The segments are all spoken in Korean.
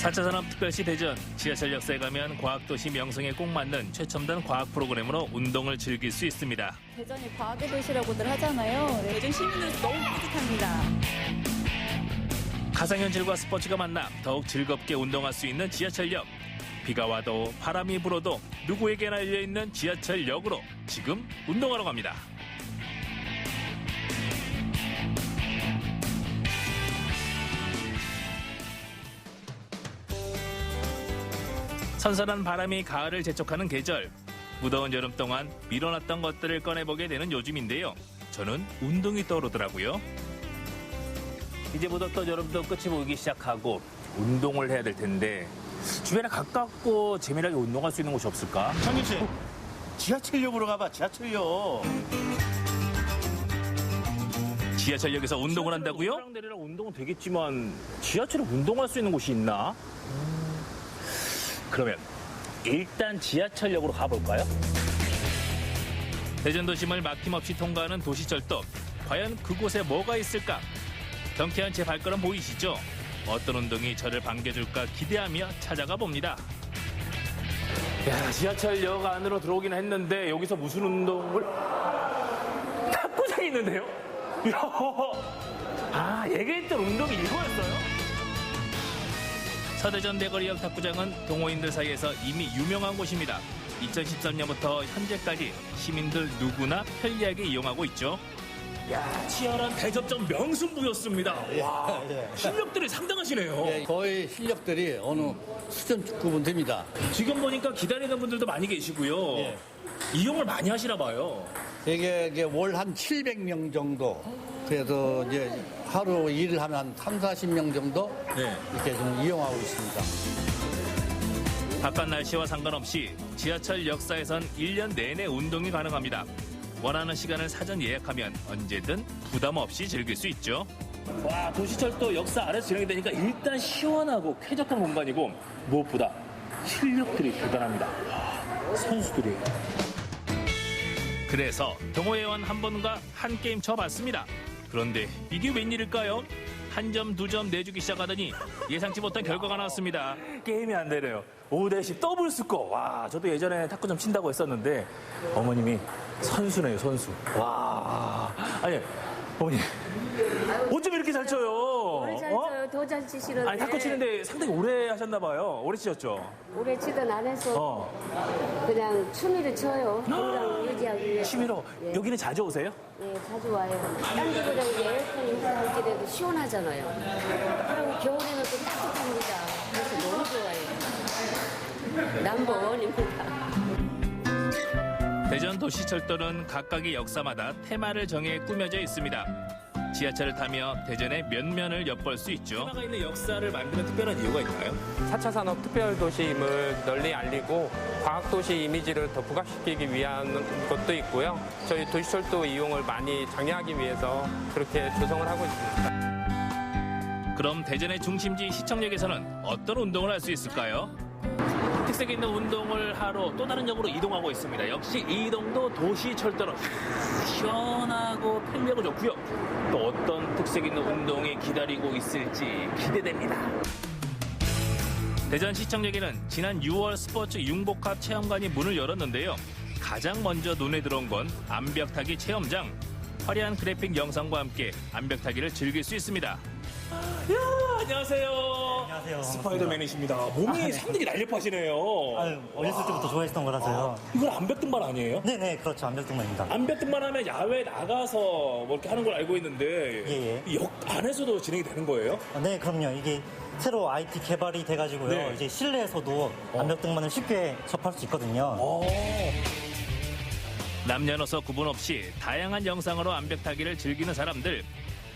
4차 산업특별시 대전, 지하철 역사에 가면 과학도시 명성에 꼭 맞는 최첨단 과학 프로그램으로 운동을 즐길 수 있습니다. 대전이 과학의 도시라고들 하잖아요. 대전 시민으로서 너무 뿌듯합니다. 가상현실과 스포츠가 만나 더욱 즐겁게 운동할 수 있는 지하철역. 비가 와도 바람이 불어도 누구에게나 열려있는 지하철역으로 지금 운동하러 갑니다. 선선한 바람이 가을을 재촉하는 계절. 무더운 여름 동안 미뤄놨던 것들을 꺼내보게 되는 요즘인데요. 저는 운동이 떠오르더라고요. 이제 묻었던 여름도 끝이 보이기 시작하고 운동을 해야 될 텐데 주변에 가깝고 재미나게 운동할 수 있는 곳이 없을까? 창균 씨, 지하철역으로 가봐, 지하철역. 지하철역에서 운동을 한다고요? 차량 내리랑 운동은 되겠지만 지하철에 운동할 수 있는 곳이 있나? 그러면 일단 지하철역으로 가볼까요? 대전 도심을 막힘없이 통과하는 도시철도. 과연 그곳에 뭐가 있을까? 경쾌한 제 발걸음 보이시죠? 어떤 운동이 저를 반겨줄까 기대하며 찾아가 봅니다. 야, 지하철역 안으로 들어오긴 했는데 여기서 무슨 운동을? 탁구장이 있는데요? 아, 얘기했던 운동이 이거였어요? 서대전 대거리역 탁구장은 동호인들 사이에서 이미 유명한 곳입니다. 2013년부터 현재까지 시민들 누구나 편리하게 이용하고 있죠. 야, 치열한 대접전 명승부였습니다. 와, 실력들이 상당하시네요. 거의 실력들이 어느 수준 구분 됩니다. 지금 보니까 기다리는 분들도 많이 계시고요. 이용을 많이 하시나 봐요. 이게 월 한 700명 정도. 그래서 이제 하루 일을 하면 한 3, 40명 정도 이렇게 좀 이용하고 있습니다. 바깥 날씨와 상관없이 지하철 역사에선 1년 내내 운동이 가능합니다. 원하는 시간을 사전 예약하면 언제든 부담 없이 즐길 수 있죠. 와, 도시철도 역사 안에서 진행이 되니까 일단 시원하고 쾌적한 공간이고 무엇보다 실력들이 대단합니다. 선수들이에요. 그래서 동호회원 한 분과 한 게임 쳐봤습니다. 그런데 이게 웬일일까요? 한 점, 두 점 내주기 시작하더니 예상치 못한 결과가 나왔습니다. 게임이 안 되네요. 5대10 더블 스코어. 와, 저도 예전에 탁구점 친다고 했었는데 어머님이 선수네요, 선수. 와, 아니 어머니 어쩜 이렇게 잘 쳐요? 잘 쳐요. 더 잘 치시는데. 아니 탁구 치는데 상당히 오래 하셨나 봐요. 오래 치셨죠? 오래 치던 안 해서 그냥 취미로 쳐요. 건강 유지하기 위해서. 취미로 예. 여기는 자주 오세요? 예, 자주 와요. 딴 데보다 이제 에어컨 인사할때라도 시원하잖아요. 그리고 겨울에는 또 따뜻합니다. 그래서 너무 좋아요. 넘버원입니다. 대전 도시철도는 각각의 역사마다 테마를 정해 꾸며져 있습니다. 지하철을 타며 대전의 면면을 엿볼 수 있죠. 테마가 있는 역사를 만드는 특별한 이유가 있나요? 4차 산업 특별도시임을 널리 알리고 과학도시 이미지를 더 부각시키기 위한 것도 있고요. 저희 도시철도 이용을 많이 장려하기 위해서 그렇게 조성을 하고 있습니다. 그럼 대전의 중심지 시청역에서는 어떤 운동을 할 수 있을까요? 특색 있는 운동을 하러 또 다른 역으로 이동하고 있습니다. 역시 이 이동도 도시철도로 시원하고 편리하고 좋고요. 또 어떤 특색 있는 운동이 기다리고 있을지 기대됩니다. 대전 시청역에는 지난 6월 스포츠 융복합 체험관이 문을 열었는데요. 가장 먼저 눈에 들어온 건 암벽타기 체험장. 화려한 그래픽 영상과 함께 암벽타기를 즐길 수 있습니다. 이야, 안녕하세요. 안녕하세요. 스파이더맨이십니다. 몸이 상당히 날렵하시네요. 아유, 어렸을 때부터 좋아했던 거라서요. 이건 암벽등반 아니에요? 네네, 그렇죠. 암벽등반입니다. 암벽등반 하면 야외에 나가서 뭐 이렇게 하는 걸 알고 있는데 예. 이 역 안에서도 진행이 되는 거예요? 네, 그럼요. 이게 새로 IT 개발이 돼가지고요. 네. 이제 실내에서도 암벽등반을 쉽게 접할 수 있거든요. 남녀노소 구분 없이 다양한 영상으로 암벽타기를 즐기는 사람들.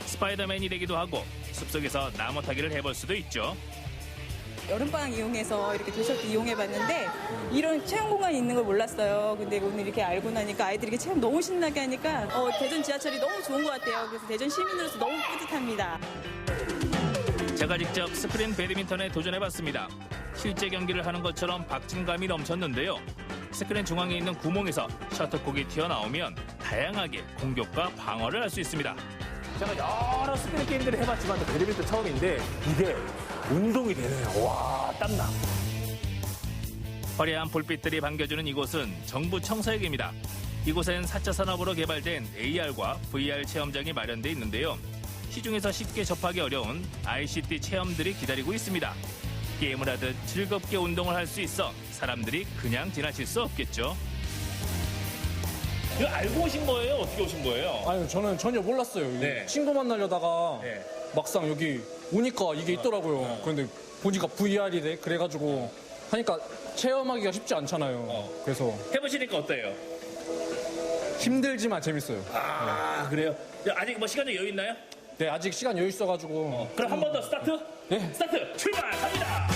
스파이더맨이 되기도 하고 숲속에서 나무 타기를 해볼 수도 있죠. 여름방학 이용해서 이렇게 도시철도 이용해봤는데 이런 체험 공간이 있는 걸 몰랐어요. 근데 오늘 이렇게 알고 나니까 아이들이 이렇게 체험 너무 신나게 하니까 대전 지하철이 너무 좋은 것 같아요. 그래서 대전 시민으로서 너무 뿌듯합니다. 제가 직접 스크린 배드민턴에 도전해봤습니다. 실제 경기를 하는 것처럼 박진감이 넘쳤는데요. 스크린 중앙에 있는 구멍에서 셔틀콕이 튀어나오면 다양하게 공격과 방어를 할 수 있습니다. 제가 여러 스크린 게임들을 해봤지만 배드민턴 처음인데 이게 운동이 되네요. 와, 땀나. 화려한 불빛들이 반겨주는 이곳은 정부 청사역입니다. 이곳엔 4차 산업으로 개발된 AR과 VR 체험장이 마련돼 있는데요. 시중에서 쉽게 접하기 어려운 ICT 체험들이 기다리고 있습니다. 게임을 하듯 즐겁게 운동을 할 수 있어 사람들이 그냥 지나칠 수 없겠죠. 이거 알고 오신 거예요? 어떻게 오신 거예요? 아니, 저는 전혀 몰랐어요. 네. 친구 만나려다가 네. 막상 여기 오니까 이게 있더라고요. 그런데 보니까 VR이래. 그래가지고 하니까 체험하기가 쉽지 않잖아요. 그래서 해보시니까 어때요? 힘들지만 재밌어요. 아, 그래요? 아직 뭐 시간이 여유 있나요? 네, 아직 시간 여유 있어가지고. 그럼 한 번 더 스타트? 네. 스타트! 출발! 갑니다!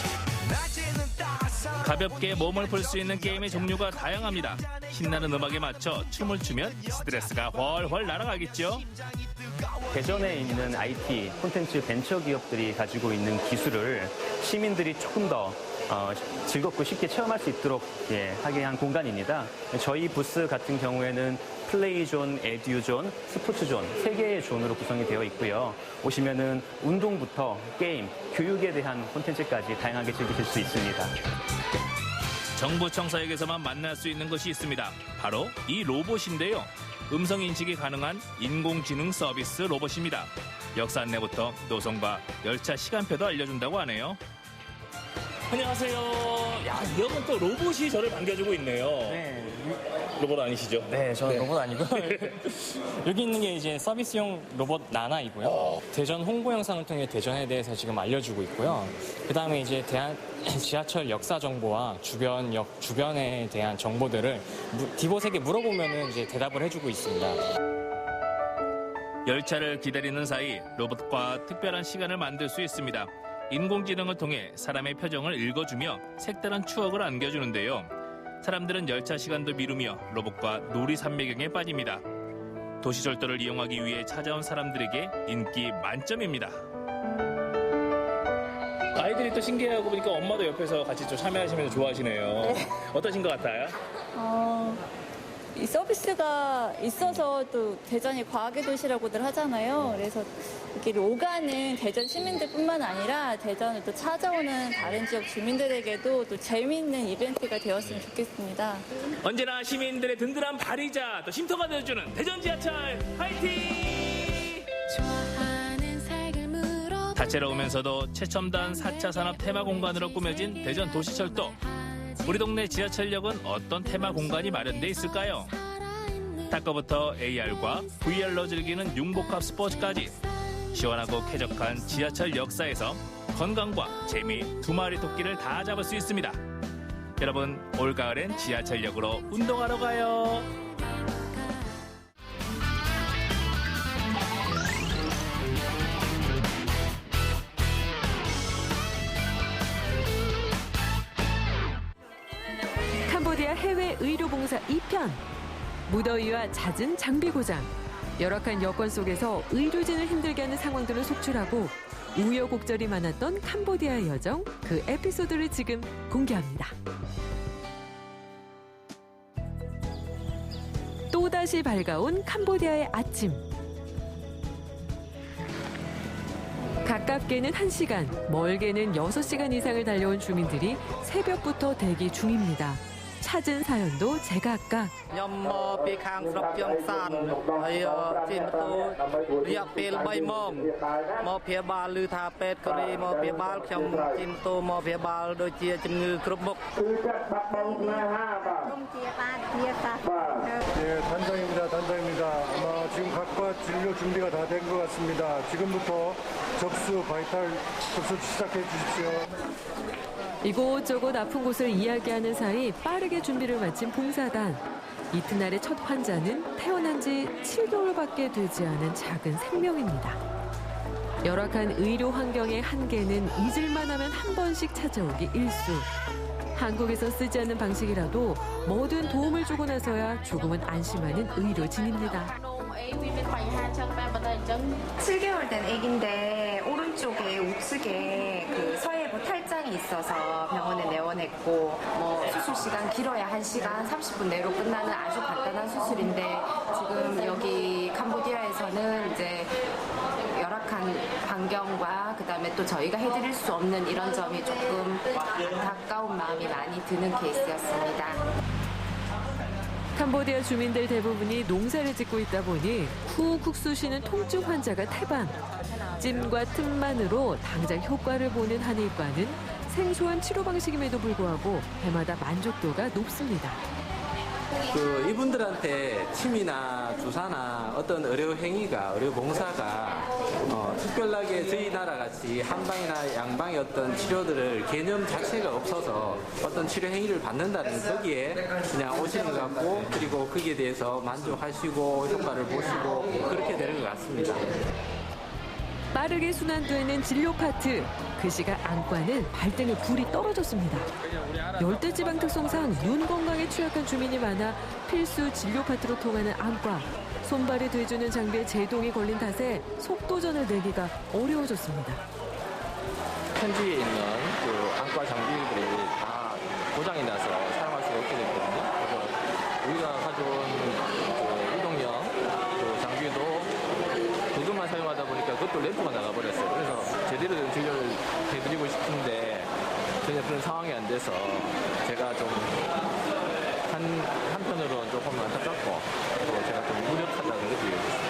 가볍게 몸을 풀 수 있는 게임의 종류가 다양합니다. 신나는 음악에 맞춰 춤을 추면 스트레스가 훨훨 날아가겠죠? 대전에 있는 IT 콘텐츠 벤처 기업들이 가지고 있는 기술을 시민들이 조금 더 즐겁고 쉽게 체험할 수 있도록 하게 한 공간입니다. 저희 부스 같은 경우에는 플레이존, 에듀존, 스포츠존 3개의 존으로 구성이 되어 있고요. 오시면은 운동부터 게임, 교육에 대한 콘텐츠까지 다양하게 즐기실 수 있습니다. 정부 청사역에서만 만날 수 있는 것이 있습니다. 바로 이 로봇인데요. 음성 인식이 가능한 인공지능 서비스 로봇입니다. 역사 안내부터 노선과 열차 시간표도 알려준다고 하네요. 안녕하세요. 야, 여러분 또 로봇이 저를 반겨주고 있네요. 네. 로봇 아니시죠? 네, 저는 로봇 아니고 여기 있는 게 이제 서비스용 로봇 나나이고요. 대전 홍보 영상을 통해 대전에 대해서 지금 알려주고 있고요. 그 다음에 이제 지하철 역사 정보와 주변에 대한 정보들을 디봇에게 물어보면은 이제 대답을 해주고 있습니다. 열차를 기다리는 사이 로봇과 특별한 시간을 만들 수 있습니다. 인공지능을 통해 사람의 표정을 읽어주며 색다른 추억을 안겨주는데요. 사람들은 열차 시간도 미루며 로봇과 놀이 산매경에 빠집니다. 도시철도를 이용하기 위해 찾아온 사람들에게 인기 만점입니다. 아이들이 또 신기해하고 보니까 엄마도 옆에서 같이 좀 참여하시면서 좋아하시네요. 네. 어떠신 것 같아요? 이 서비스가 있어서 또 대전이 과학의 도시라고들 하잖아요. 그래서 이렇게 오가는 대전 시민들뿐만 아니라 대전을 또 찾아오는 다른 지역 주민들에게도 또 재미있는 이벤트가 되었으면 좋겠습니다. 언제나 시민들의 든든한 발이자 또 쉼터가 되어주는 대전 지하철 화이팅! 다채로우면서도 최첨단 4차 산업 테마 공간으로 꾸며진 대전 도시철도. 우리 동네 지하철역은 어떤 테마 공간이 마련돼 있을까요? 탁구부터 AR과 VR로 즐기는 융복합 스포츠까지 시원하고 쾌적한 지하철 역사에서 건강과 재미 두 마리 토끼를 다 잡을 수 있습니다. 여러분, 올가을엔 지하철역으로 운동하러 가요. 캄보디아 해외 의료봉사 2편. 무더위와 잦은 장비 고장, 열악한 여건 속에서 의료진을 힘들게 하는 상황들을 속출하고 우여곡절이 많았던 캄보디아의 여정, 그 에피소드를 지금 공개합니다. 또다시 밝아온 캄보디아의 아침. 가깝게는 1시간, 멀게는 6시간 이상을 달려온 주민들이 새벽부터 대기 중입니다. 찾은 사연도 제각각. 네, 단장입니다. 아마 지금 각과 진료 준비가 다 된 것 같습니다. 지금부터 접수, 바이탈 접수 시작해 주십시오. 이곳저곳 아픈 곳을 이야기하는 사이 빠르게 준비를 마친 봉사단. 이튿날의 첫 환자는 태어난 지 7개월밖에 되지 않은 작은 생명입니다. 열악한 의료 환경의 한계는 잊을만 하면 한 번씩 찾아오기 일쑤. 한국에서 쓰지 않는 방식이라도 뭐든 도움을 주고 나서야 조금은 안심하는 의료진입니다. 7개월 된 아기인데 오른쪽에 우측에 그 서해부 탈장이 있어서 병원에 내원했고 수술 시간 길어야 1시간 30분 내로 끝나는 아주 간단한 수술인데 지금 여기 캄보디아에서는 이제 열악한 열악한 환경과 그다음에 또 저희가 해드릴 수 없는 이런 점이 조금 가까운 마음이 많이 드는 케이스였습니다. 캄보디아 주민들 대부분이 농사를 짓고 있다 보니 쿡쿡 쑤시는 통증 환자가 태반. 찜과 틈만으로 당장 효과를 보는 한의과는 생소한 치료 방식임에도 불구하고 해마다 만족도가 높습니다. 이분들한테 침이나 주사나 어떤 의료 행위가, 의료 봉사가 특별하게 저희 나라 같이 한방이나 양방의 어떤 치료들을 개념 자체가 없어서 어떤 치료 행위를 받는다는 거기에 그냥 오시는 것 같고, 그리고 거기에 대해서 만족하시고 효과를 보시고 그렇게 되는 것 같습니다. 빠르게 순환되는 진료 파트. 그 시각 안과는 발등에 불이 떨어졌습니다. 열대지방 특성상 눈 건강에 취약한 주민이 많아 필수 진료 파트로 통하는 안과. 손발이 돼주는 장비에 제동이 걸린 탓에 속도전을 내기가 어려워졌습니다. 현지에 있는 안과 장비들이 다 고장이 나서 사용할 수가 없게 됐거든요. 그래서 우리가 가져온 이동형 장비도 그것만 사용하다 보니까 그것도 램프가 나가버렸어요. 그래서 제대로 된 진료를 해드리고 싶은데 전혀 그런 상황이 안 돼서 제가 좀 한편으로는 조금 안타깝고 또 제가 좀 무력하다는 느끼게 됐습니다.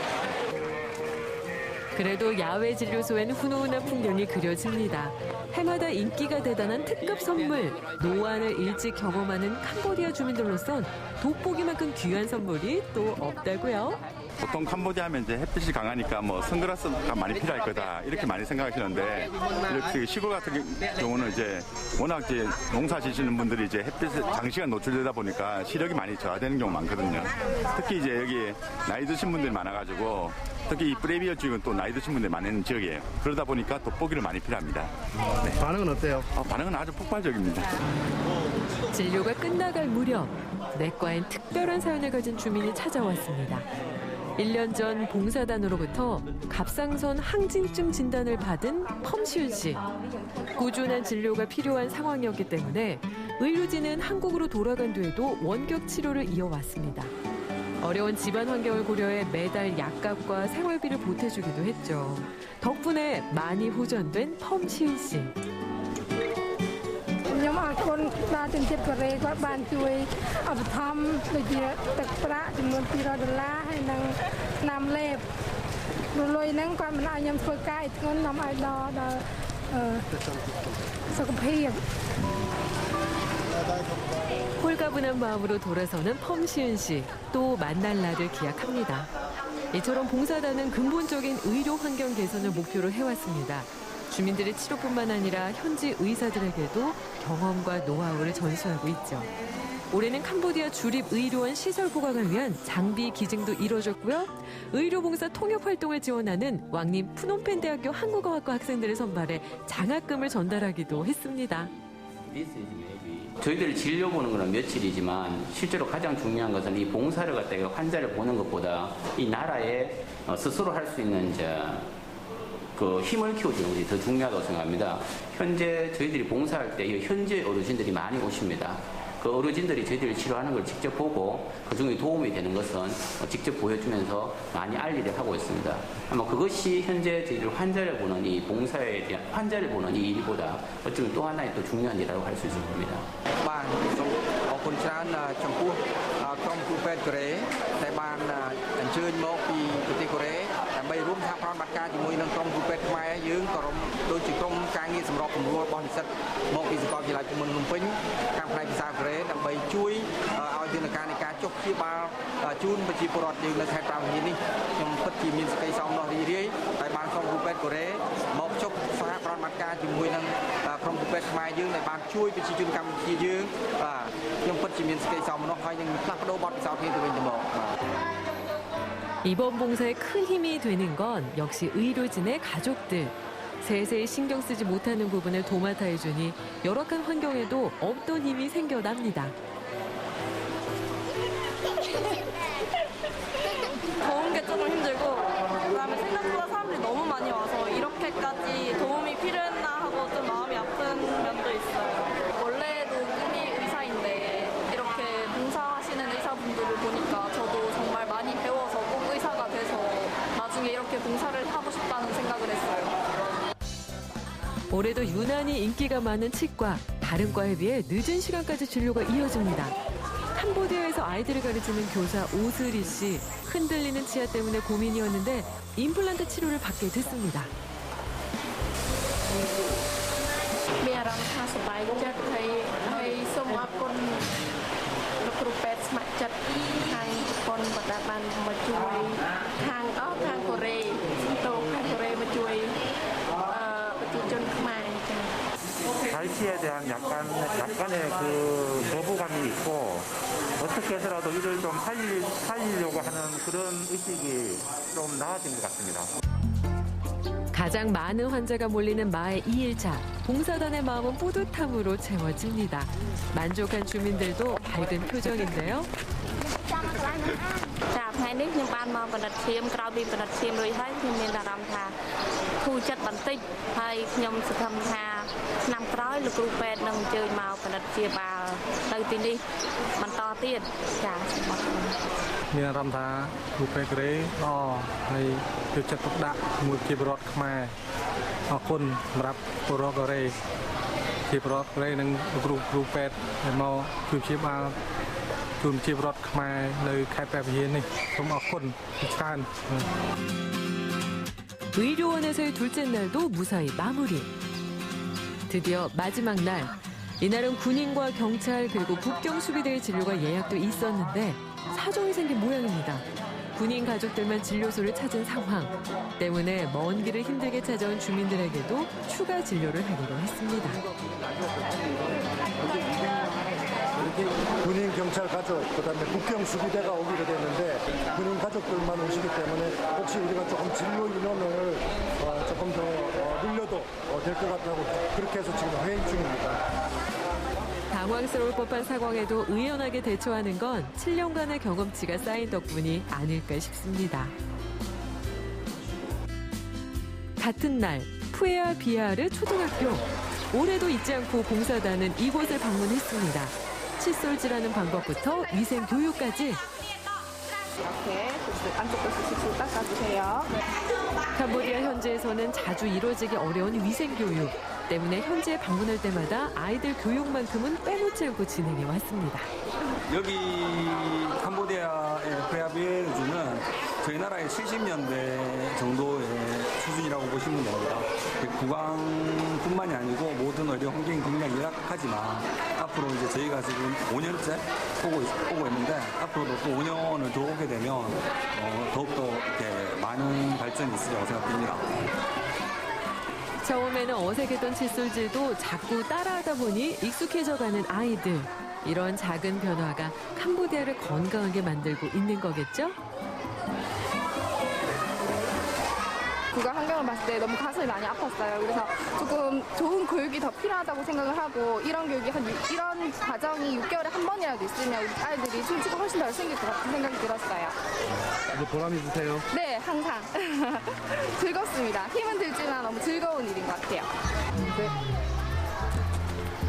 그래도 야외 진료소엔 훈훈한 풍경이 그려집니다. 해마다 인기가 대단한 특급 선물. 노안을 일찍 경험하는 캄보디아 주민들로선 돋보기만큼 귀한 선물이 또 없다고요. 보통 캄보디아 하면 이제 햇빛이 강하니까 뭐 선글라스가 많이 필요할 거다 이렇게 많이 생각하시는데, 이렇게 시골 같은 경우는 이제 워낙 이제 농사 지시는 분들이 이제 햇빛에 장시간 노출되다 보니까 시력이 많이 저하되는 경우가 많거든요. 특히 이제 여기 나이 드신 분들이 많아가지고, 특히 이 프레비어 지역은 또 나이 드신 분들이 많은 지역이에요. 그러다 보니까 돋보기를 많이 필요합니다. 네. 반응은 어때요? 반응은 아주 폭발적입니다. 진료가 끝나갈 무렵 내과엔 특별한 사연을 가진 주민이 찾아왔습니다. 1년 전 봉사단으로부터 갑상선 항진증 진단을 받은 펌시윤 씨. 꾸준한 진료가 필요한 상황이었기 때문에 의료진은 한국으로 돌아간 뒤에도 원격 치료를 이어왔습니다. 어려운 집안 환경을 고려해 매달 약값과 생활비를 보태주기도 했죠. 덕분에 많이 호전된 펌시윤 씨.ខ្ញុំអរគុណដល់ជនជាតិកូរ៉េគាត់បានជួយឧបត្ថម្ភដូចជាទឹកប្រាក់ចំនួន$200ហើយនិងថ្នាំលេបលុយហ្នឹងគាត់មិនឲ្យខ្ញុំធ្វើការឲ្យធ្ងន់នាំឲ្យដល់សុខភាព 홀가분한 마음으로 돌아서는 펌시윤 씨. 또 만날 날을 기약합니다. 이처럼 봉사단은 근본적인 의료 환경 개선을 목표로 해왔습니다. 주민들의 치료뿐만 아니라 현지 의사들에게도 경험과 노하우를 전수하고 있죠. 올해는 캄보디아 주립의료원 시설 보강을 위한 장비 기증도 이뤄졌고요. 의료봉사 통역 활동을 지원하는 왕림 푸놈펜 대학교 한국어학과 학생들을 선발해 장학금을 전달하기도 했습니다. 저희들 진료 보는 거는 며칠이지만 실제로 가장 중요한 것은 이 봉사를 갖다가 환자를 보는 것보다 이 나라에 스스로 할 수 있는 그 힘을 키워주는 것이 더 중요하다고 생각합니다. 현재 저희들이 봉사할 때 현지 어르신들이 많이 오십니다. 그 어르신들이 저희들이 치료하는 걸 직접 보고 그중에 도움이 되는 것은 직접 보여주면서 많이 알리를 하고 있습니다. 아마 그것이 현재 저희들 환자를 보는 이 봉사에 대한 환자를 보는 이 일보다 어쩌면 또 하나의 또 중요한 일이라고 할 수 있을 겁니다. អរគុណច្រើនចំពោះក្រុមគ្រូពេទ្យកូរ៉េដែលបានអញ្ជើញមកពីប្រទេសកូរ៉េដើម្បីរួមសហប្រតិបត្តិការជាមួយនឹងក្រុមគ្រូពេទ្យខ្មែរយើងក៏ដូចជាក្រុមការងារសម្របសម្រួលរបស់និស្សិតមកពីសាកលវិទ្យាល័យភូមិន្ទភ្នំពេញខាងផ្នែកភាសាកូរ៉េដើម្បីជួយឲ្យយន្តការនៃការចុះព្យាបាលជូនប្រជាពលរដ្ឋយើងនៅខេត្តប្រាសាទនេះខ្ញុំពិតជាមានសេចក្តីសោមនស្សរីករាយដែលបានក្រុមគ្រូពេទ្យកូរ៉េមកចុះសហប្រតិបត្តិការជាមួយនឹងក្រុមគ្រូពេទ្យខ្មែរយើងដែលបានជួយប្រជាជនកម្ពុជាយើងខ្ញុំពិតជាមានសេចក្តីសោមនស្សហើយនឹងផ្លាស់ប្ដូរបទពិសោធន៍គ្នាទៅវិញទៅមក 이번 봉사에 큰 힘이 되는 건 역시 의료진의 가족들. 세세히 신경 쓰지 못하는 부분을 도맡아 해주니 열악한 환경에도 없던 힘이 생겨납니다. 더운 게 조금 힘들고 그다음에 생각보다 사람들이 너무 많이 와서 이렇게까지 도움이 필요했나 하고 좀 마음이 아픈 면도 있어요. 원래도 꿈이 의사인데 이렇게 봉사하시는 의사분들을 보니까 저도 정말 많이 배워서 꼭 의사가 돼서 나중에 이렇게 봉사를 하고 싶다는 생각을 했어요. 올해도 유난히 인기가 많은 치과, 다른 과에 비해 늦은 시간까지 진료가 이어집니다. 캄보디아에서 아이들을 가르치는 교사 오스리 씨, 흔들리는 치아 때문에 고민이었는데 임플란트 치료를 받게 됐습니다. មានអារម្មណ៍ថាសប្បាយចិត្តហើយសូមអរគុណលោកគ្រូពេទ្យស្ម័គ្រចិត្តខាងជប៉ុនដែលបានមកជួយខាងកូរ៉េទៅខាងកូរ៉េមកជួយប្រជាជនខ្មែរចា៎ 갈치에 대한 약간의 그 거부감이 있고 어떻게 해서라도 이를 좀 살리려고 하는 그런 의식이 좀 나아진 것 같습니다. 가장 많은 환자가 몰리는 마의 2일차. 봉사단의 마음은 뿌듯함으로 채워집니다. 만족한 주민들도 밝은 표정인데요. ចាថ្ងៃនេះខ្ញុំបានមកបណ្ឌិតឈាមក្រោយពីបណ្ឌិតឈាមរួចហើយខ្ញុំមានអារម្មណ៍ថាធូរចិត្តបន្តិចហើយខ្ញុំសង្ឃឹមថាឆ្នាំក្រោយលោកគ្រូពេទ្យនឹងអញ្ជើញមកបណ្ឌិតព្យាបាលទៅទីនេះបន្តទៀតចាសូមអរគុណ មានអារម្មណ៍ថាគ្រូពេទ្យកូរ៉េល្អហើយយកចិត្តទុកដាក់ជាមួយជាពលរដ្ឋខ្មែរអរគុណសម្រាប់ពលរដ្ឋកូរ៉េជាពលរដ្ឋកូរ៉េនិងគ្រូពេទ្យដែលមកជួយព្យាបាលជូនជាពលរដ្ឋខ្មែរនៅខេត្តព្រះវិហារនេះសូមអរគុណច្រើន 의료원에서의 둘째 날도 무사히 마무리. 드디어 마지막 날. 이날은 군인과 경찰 그리고 국경 수비대의 진료가 예약돼 있었는데 사정이 생긴 모양입니다. 군인 가족들만 진료소를 찾은 상황 때문에 먼 길을 힘들게 찾아온 주민들에게도 추가 진료를 하기로 했습니다. 군인 경찰 가족, 그다음에 국경 수비대가 오기로 됐는데 군인 가족들만 오시기 때문에 혹시 우리가 조금 진료 인원을 조금 더 늘려도 될 것 같다고 그렇게 해서 지금 회의 중입니다. 당황스러울 법한 상황에도 의연하게 대처하는 건 7년간의 경험치가 쌓인 덕분이 아닐까 싶습니다. 같은 날 푸에아 비아르 초등학교. 올해도 잊지 않고 봉사단은 이곳을 방문했습니다. 칫솔질하는 방법부터 위생 교육까지. 캄보디아 현지에서는 자주 이루어지기 어려운 위생 교육 때문에 현지에 방문할 때마다 아이들 교육만큼은 빼놓지 않고 진행해 왔습니다. 여기 캄보디아의 프레아비에르주는 저희 나라의 70년대 정도의 수준이라고 보시면 됩니다. 구강뿐만이 아니고 모든 의료 환경이 굉장히 열악하지만 앞으로 이제 저희가 지금 5년째 오고 있는데 앞으로도 또 5년을 더 오게 되면 더욱더 이렇게 많은 발전이 있으리라고 생각됩니다. 처음에는 어색했던 칫솔질도 자꾸 따라하다 보니 익숙해져가는 아이들. 이런 작은 변화가 캄보디아를 건강하게 만들고 있는 거겠죠? 국가 환경을 봤을 때 너무 가슴이 많이 아팠어요. 그래서 조금 좋은 교육이 더 필요하다고 생각을 하고 이런 교육이 이런 과정이 6개월에 한 번이라도 있으면 우리 아이들이 솔직히 훨씬 덜 생길 것 같은 생각이 들었어요. 보람이 드세요? 네, 항상 즐겁습니다. 힘은 들지만 너무 즐거운 일인 것 같아요.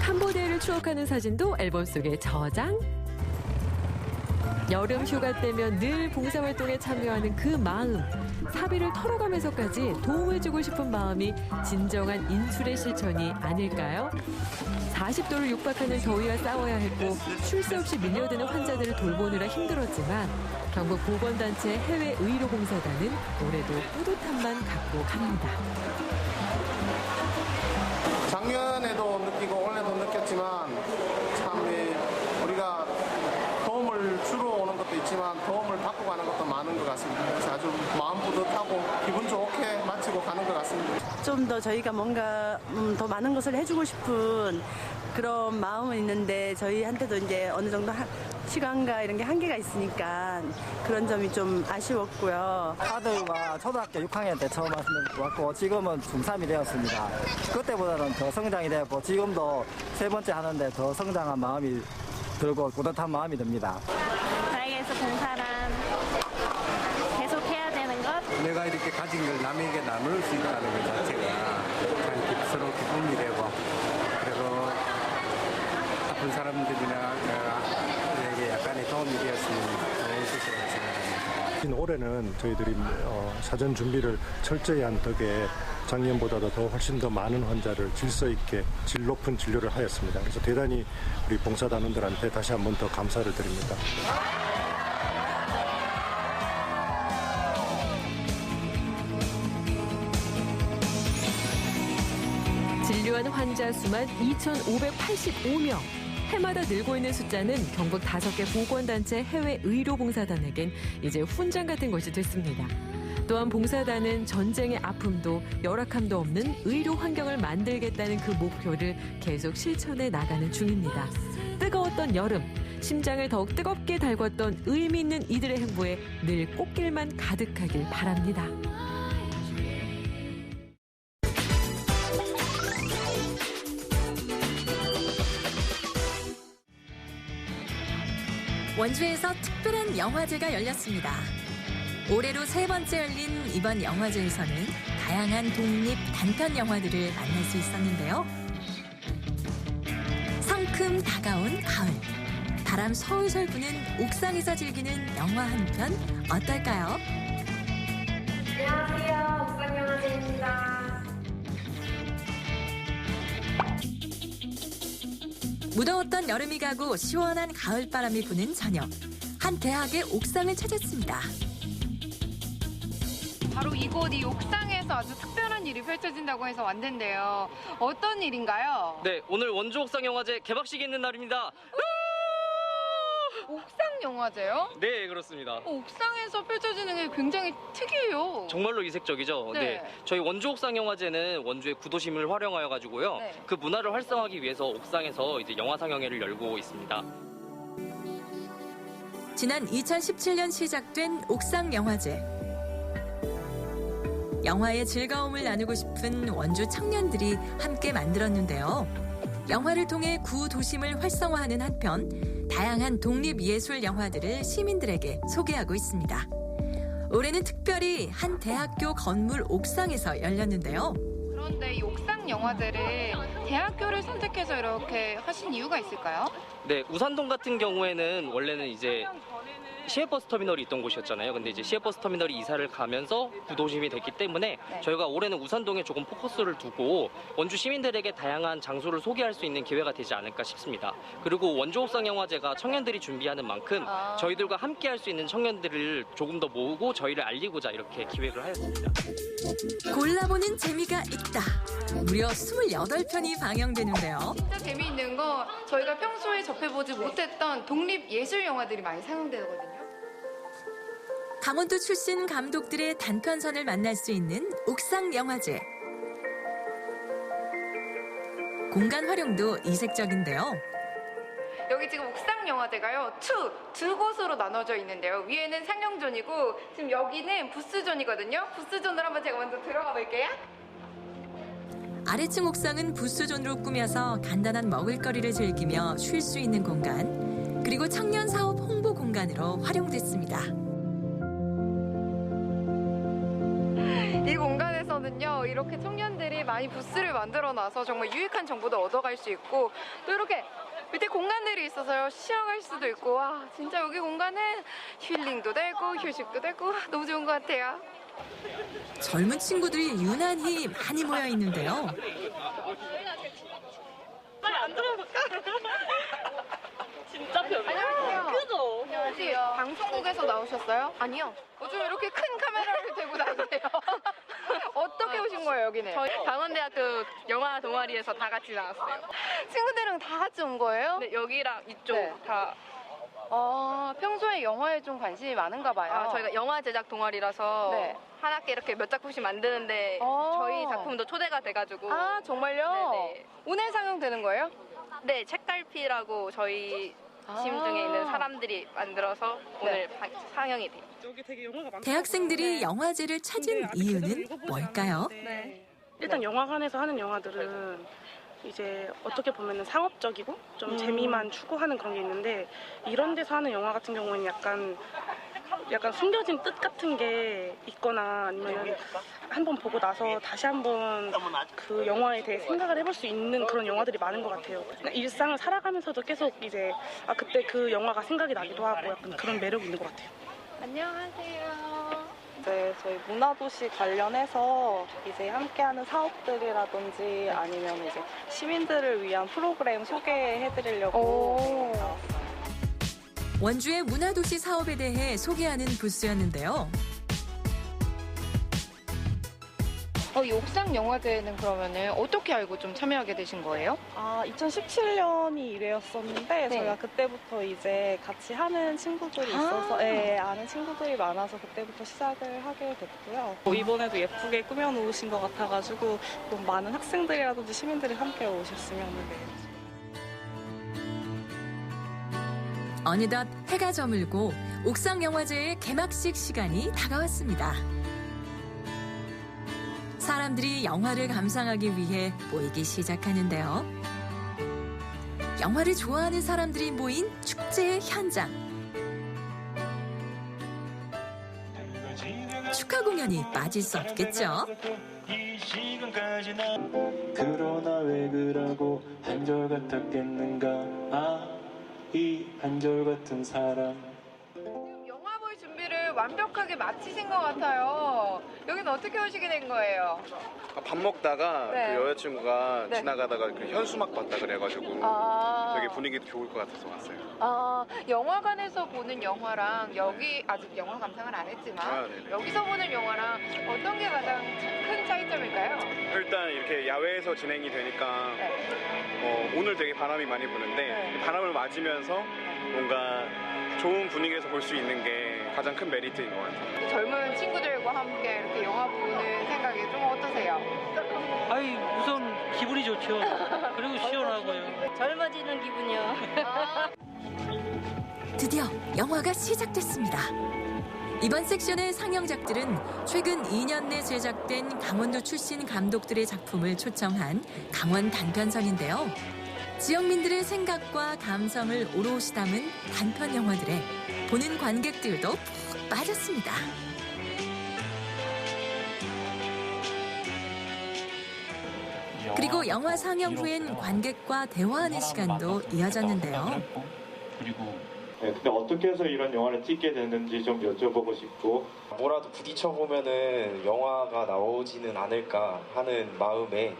캄보디아를 추억하는 사진도 앨범 속에 저장. 여름 휴가 때면 늘 봉사활동에 참여하는 그 마음. 사비를 털어가면서까지 도움을 주고 싶은 마음이 진정한 인술의 실천이 아닐까요? 40도를 육박하는 더위와 싸워야 했고 쉴 새 없이 밀려드는 환자들을 돌보느라 힘들었지만 경북 보건단체 해외 의료봉사단은 올해도 뿌듯함만 갖고 갑니다. 작년에도 느끼고 올해도 느꼈지만 참 우리가 도움을 주러 오는 것도 있지만 도움을 받고 가는 것도 많은 것 같습니다. 그래서 아주 마음 뿌듯하고 기분 좋게 마치고 가는 것 같습니다. 좀 더 저희가 뭔가 더 많은 것을 해주고 싶은 그런 마음은 있는데 저희한테도 이제 어느 정도 시간과 이런 게 한계가 있으니까 그런 점이 좀 아쉬웠고요. 아들과 초등학교 6학년 때 처음 왔고 지금은 중3이 되었습니다. 그때보다는 더 성장이 되었고 지금도 세 번째 하는데 더 성장한 마음이 들고 뿌듯한 마음이 듭니다. 나에게서 봉사란 계속 해야 되는 것. 내가 이렇게 가진 걸 남에게 나눌 수 있다는 것 자체가 참 서로 기쁨이 되고 그리고 아픈 사람들이나 에게 약간의 도움이 되었으면 좋은 것이라고 생각합니다. 올해는 저희들이 사전 준비를 철저히 한 덕에 작년보다도 더 훨씬 더 많은 환자를 질서 있게 질 높은 진료를 하였습니다. 그래서 대단히 우리 봉사단원들한테 다시 한번 더 감사를 드립니다. 진료한 환자 수만 2,585명. 해마다 늘고 있는 숫자는 경북 5개 보건단체 해외 의료봉사단에겐 이제 훈장 같은 것이 됐습니다. 또한 봉사단은 전쟁의 아픔도 열악함도 없는 의료 환경을 만들겠다는 그 목표를 계속 실천해 나가는 중입니다. 뜨거웠던 여름, 심장을 더욱 뜨겁게 달궜던 의미 있는 이들의 행보에 늘 꽃길만 가득하길 바랍니다. 원주에서 특별한 영화제가 열렸습니다. 올해로 3번째 열린 이번 영화제에서는 다양한 독립 단편 영화들을 만날 수 있었는데요. 성큼 다가온 가을, 바람 솔솔 부는 옥상에서 즐기는 영화 한 편 어떨까요? 안녕하세요. 옥상영화제입니다. 무더웠던 여름이 가고 시원한 가을바람이 부는 저녁, 한 대학의 옥상을 찾았습니다. 바로 이곳 이 옥상에서 아주 특별한 일이 펼쳐진다고 해서 왔는데요. 어떤 일인가요? 네, 오늘 원주 옥상영화제 개막식이 있는 날입니다. 옥상 영화제요? 네, 그렇습니다. 옥상에서 펼쳐지는 게 굉장히 특이해요. 정말로 이색적이죠. 네. 저희 원주 옥상영화제는 원주의 구도심을 활용하여 가지고요. 네. 그 문화를 활성화하기 위해서 옥상에서 이제 영화 상영회를 열고 있습니다. 지난 2017년 시작된 옥상영화제. 영화의 즐거움을 나누고 싶은 원주 청년들이 함께 만들었는데요. 영화를 통해 구도심을 활성화하는 한편 다양한 독립예술 영화들을 시민들에게 소개하고 있습니다. 올해는 특별히 한 대학교 건물 옥상에서 열렸는데요. 그런데 이 옥상 영화제를 대학교를 선택해서 이렇게 하신 이유가 있을까요? 네, 우산동 같은 경우에는 원래는 이제 시외버스 터미널이 있던 곳이었잖아요. 근데 이제 시외버스 터미널이 이사를 가면서 구도심이 됐기 때문에 저희가 올해는 우산동에 조금 포커스를 두고 원주 시민들에게 다양한 장소를 소개할 수 있는 기회가 되지 않을까 싶습니다. 그리고 원주 옥상영화제가 청년들이 준비하는 만큼 저희들과 함께 할 수 있는 청년들을 조금 더 모으고 저희를 알리고자 이렇게 기획을 하였습니다. 골라보는 재미가 있다. 무려 28편이 방영되는데요. 진짜 재미있는 거 저희가 평소에 접해보지 못했던 독립예술 영화들이 많이 상영되거든요. 강원도 출신 감독들의 단편선을 만날 수 있는 옥상영화제. 공간 활용도 이색적인데요. 여기 지금 옥상영화제가요, 두 곳으로 나눠져 있는데요. 위에는 상영존이고 지금 여기는 부스존이거든요. 부스존으로 한번 제가 먼저 들어가 볼게요. 아래층 옥상은 부스존으로 꾸며서 간단한 먹을거리를 즐기며 쉴 수 있는 공간, 그리고 청년 사업 홍보 공간으로 활용됐습니다. 이 공간에서는요, 이렇게 청년들이 많이 부스를 만들어 놔서 정말 유익한 정보도 얻어갈 수 있고, 또 이렇게 밑에 공간들이 있어서요, 쉬어갈 수도 있고, 와, 진짜 여기 공간은 힐링도 되고 휴식도 되고 너무 좋은 것 같아요. 젊은 친구들이 유난히 많이 모여 있는데요. 빨리 앉아볼까? 진짜 별로. 안녕하세요. 그죠? 혹시 방송국에서 나오셨어요? 아니요. 요즘 이렇게 큰 카메라를 들고 다니세요? 어떻게 오신 거예요, 여기는? 저희 강원대학교 영화 동아리에서 다 같이 나왔어요. 친구들이랑 다 같이 온 거예요? 네, 여기랑 이쪽 다. 평소에 영화에 좀 관심이 많은가 봐요. 저희가 영화 제작 동아리라서 네. 한 학기 이렇게 몇 작품씩 만드는데 저희 작품도 초대가 돼가지고. 아, 정말요? 네네. 오늘 상영되는 거예요? 네, 책갈피라고 저희 심 중에 있는 사람들이 만들어서 오늘 상영이 돼요. 여기 되게 영화가 많아요. 대학생들이 영화제를 찾은 이유는 뭘까요? 네. 일단 영화관에서 하는 영화들은 이제 어떻게 보면 상업적이고 좀 재미만 추구하는 그런 게 있는데, 이런 데서 하는 영화 같은 경우는 약간 숨겨진 뜻 같은 게 있거나 아니면 한번 보고 나서 다시 한번 그 영화에 대해 생각을 해볼 수 있는 그런 영화들이 많은 것 같아요. 일상을 살아가면서도 계속 이제 그때 그 영화가 생각이 나기도 하고 약간 그런 매력이 있는 것 같아요. 안녕하세요. 이제 저희 문화도시 관련해서 이제 함께하는 사업들이라든지 아니면 이제 시민들을 위한 프로그램 소개해드리려고. 원주의 문화도시 사업에 대해 소개하는 부스였는데요. 이 옥상 영화제는 그러면은 어떻게 알고 좀 참여하게 되신 거예요? 2017년이 이래였었는데 저희가 그때부터 이제 같이 하는 친구들이 있어서 아는 친구들이 많아서 그때부터 시작을 하게 됐고요. 이번에도 예쁘게 꾸며놓으신 것 같아가지고 좀 많은 학생들이라든지 시민들이 함께 오셨으면 어느덧 해가 저물고 옥상 영화제의 개막식 시간이 다가왔습니다. 사람들이 영화를 감상하기 위해 모이기 시작하는데요. 영화를 좋아하는 사람들이 모인 축제의 현장. 축하 공연이 빠질 수 없겠죠. 그러나 왜 그러고 한결같았겠는가 이 한결같은 사람. 영화 볼 준비를 완벽하게 마치신 것 같아요. 여기는 어떻게 오시게 된 거예요? 밥 먹다가 네. 그 여자친구가 네. 지나가다가 그 현수막 봤다 그래가지고 아. 되게 분위기도 좋을 것 같아서 왔어요. 영화관에서 보는 영화랑 여기 아직 영화 감상을 안 했지만 네네. 여기서 보는 영화랑 어떤 게 가장 큰 차이점일까요? 일단 이렇게 야외에서 진행이 되니까 오늘 되게 바람이 많이 부는데 이 바람을 맞으면서 뭔가 좋은 분위기에서 볼 수 있는 게 가장 큰 메리트인 것 같아요. 젊은 친구들과 함께 이렇게 영화 보는 생각이 좀 어떠세요? 우선 기분이 좋죠. 그리고 시원하고요. 젊어지는 기분이요. 드디어 영화가 시작됐습니다. 이번 섹션의 상영작들은 최근 2년 내 제작된 강원도 출신 감독들의 작품을 초청한 강원 단편성인데요. 지역민들의 생각과 감성을 오롯이 담은 단편 영화들에 보는 관객들도 푹 빠졌습니다. 그리고 영화 상영 후엔 관객과 대화하는 시간도 이어졌는데요. 근데 어떻게 해서 이런 영화를 찍게 됐는지 좀 여쭤보고 싶고 뭐라도 부딪혀 보면은 영화가 나오지는 않을까 하는 마음에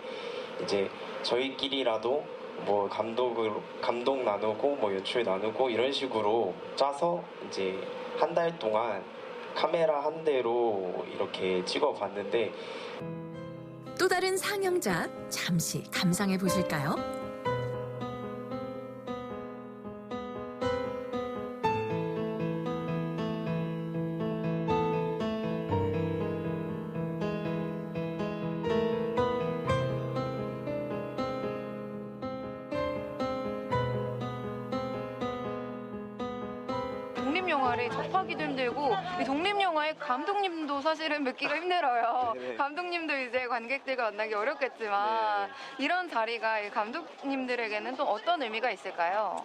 이제 저희끼리라도 뭐 감독 나누고 뭐 연출 나누고 이런 식으로 짜서 이제 한 달 동안 카메라 한 대로 이렇게 찍어봤는데 또 다른 상영작 잠시 감상해 보실까요? 독립영화를 접하기도 힘들고 이 독립영화의 감독님도 사실은 뵙기가 힘들어요. 네네. 감독님도 이제 관객들과 만나기 어렵겠지만 이런 자리가 이 감독님들에게는 또 어떤 의미가 있을까요?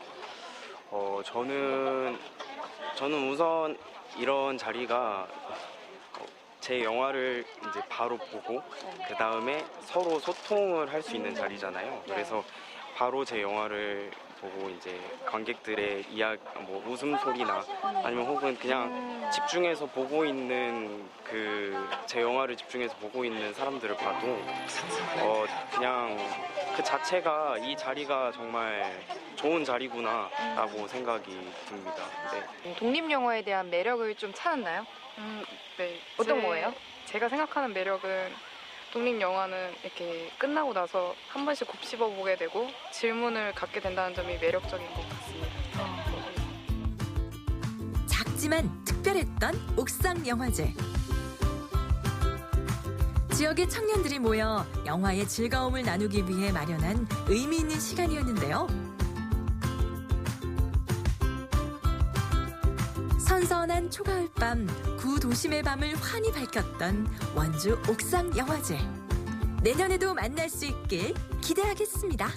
저는 우선 이런 자리가 제 영화를 이제 바로 보고 그 다음에 서로 소통을 할 수 있는 자리잖아요. 그래서 바로 제 영화를 보고 이제 관객들의 뭐 웃음소리나 아니면 혹은 그냥 집중해서 보고 있는 제 영화를 집중해서 보고 있는 사람들을 봐도 그냥 그 자체가 이 자리가 정말 좋은 자리구나라고 생각이 듭니다. 네. 독립영화에 대한 매력을 좀 찾았나요? 네. 어떤 거예요? 제가 생각하는 매력은 독립영화는 이렇게 끝나고 나서 한 번씩 곱씹어 보게 되고 질문을 갖게 된다는 점이 매력적인 것 같습니다. 작지만 특별했던 옥상 영화제. 지역의 청년들이 모여 영화의 즐거움을 나누기 위해 마련한 의미 있는 시간이었는데요. 선선한 초가을밤 구도심의 밤을 환히 밝혔던 원주 옥상 영화제. 내년에도 만날 수 있길 기대하겠습니다.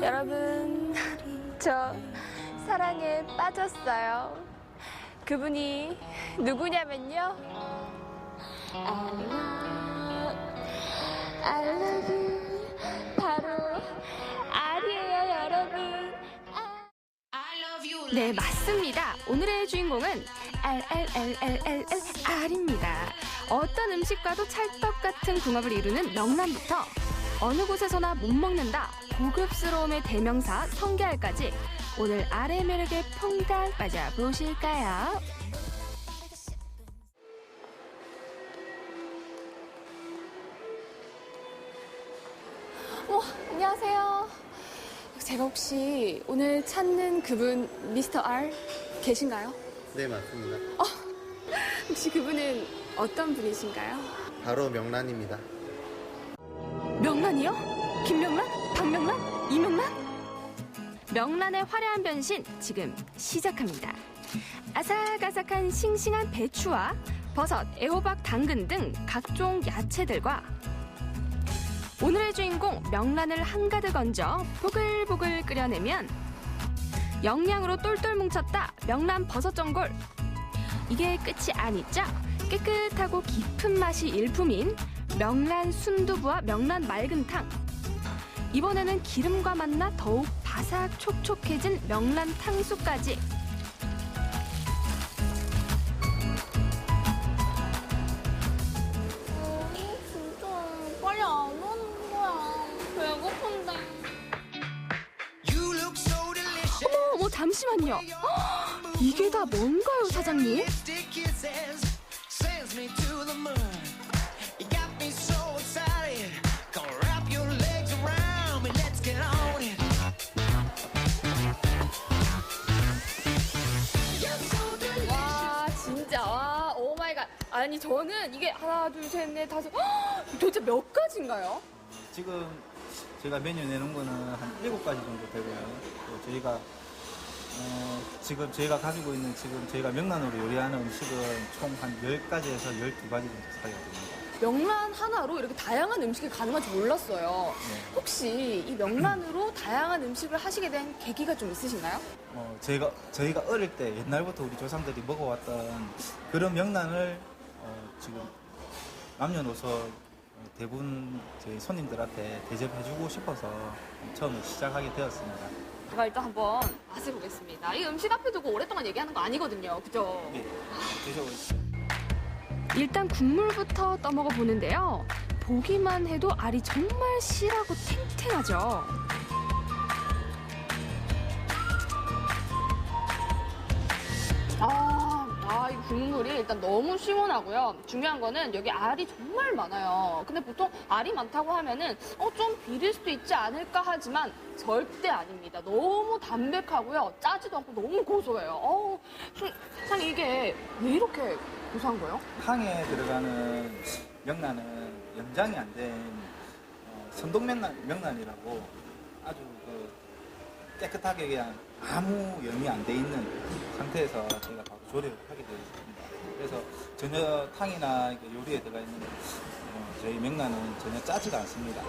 여러분, 저 사랑에 빠졌어요. 그분이 누구냐면요. I love you. 바로 알이에요, 여러분. 네, 맞습니다. 오늘의 주인공은 알입니다. 어떤 음식과도 찰떡 같은 궁합을 이루는 명란부터 어느 곳에서나 못 먹는다, 고급스러움의 대명사 성게알까지 오늘 알의 매력에 퐁당 빠져보실까요? 안녕하세요. 제가 혹시 오늘 찾는 그분 미스터 R 계신가요? 네, 맞습니다. 혹시 그분은 어떤 분이신가요? 바로 명란입니다. 명란이요? 김명란? 박명란? 이명란? 명란의 화려한 변신 지금 시작합니다. 아삭아삭한 싱싱한 배추와 버섯, 애호박, 당근 등 각종 야채들과 오늘의 주인공 명란을 한가득 얹어 보글보글 끓여내면 영양으로 똘똘 뭉쳤다 명란 버섯 전골. 이게 끝이 아니죠? 깨끗하고 깊은 맛이 일품인 명란 순두부와 명란 맑은탕. 이번에는 기름과 만나 더욱 바삭 촉촉해진 명란 탕수까지. 빨리 안 오는 거야. 배고픈데. 어머, 잠시만요. 이게 다 뭔가요, 사장님? 와, 진짜. 와, 오 마이 갓. 아니, 저는 이게 하나, 둘, 셋, 넷, 다섯. 도대체 몇 가지인가요? 지금 저희가 메뉴 내놓은 거는 한 7가지 정도 되고요. 또 저희가 지금 저희가 가지고 있는 저희가 명란으로 요리하는 음식은 총 한 10가지에서 12가지 정도 사이가 됩니다. 명란 하나로 이렇게 다양한 음식이 가능한 줄 몰랐어요. 네. 혹시 이 명란으로 다양한 음식을 하시게 된 계기가 좀 있으신가요? 저희가 어릴 때 옛날부터 우리 조상들이 먹어왔던 그런 명란을 지금 남녀노소 대부분 저희 손님들한테 대접해주고 싶어서 처음에 시작하게 되었습니다. 제가 일단 한번 맛을 보겠습니다. 이 음식 앞에 두고 오랫동안 얘기하는 거 아니거든요. 그죠? 네, 드셔보시죠. 일단 국물부터 떠먹어 보는데요. 보기만 해도 알이 정말 실하고 탱탱하죠. 이 국물이 일단 너무 시원하고요. 중요한 거는 여기 알이 정말 많아요. 근데 보통 알이 많다고 하면은 좀 비릴 수도 있지 않을까 하지만 절대 아닙니다. 너무 담백하고요. 짜지도 않고 너무 고소해요. 참 이게 왜 이렇게 고소한 거예요? 탕에 들어가는 명란은 염장이 안 된 선동 명란이라고 아주 깨끗하게 그냥 아무 염이 안 돼 있는 상태에서 저희가 바로 조리를 하게 되어 있습니다. 그래서 전혀 탕이나 요리에 들어가 있는 저희 명란은 전혀 짜지가 않습니다.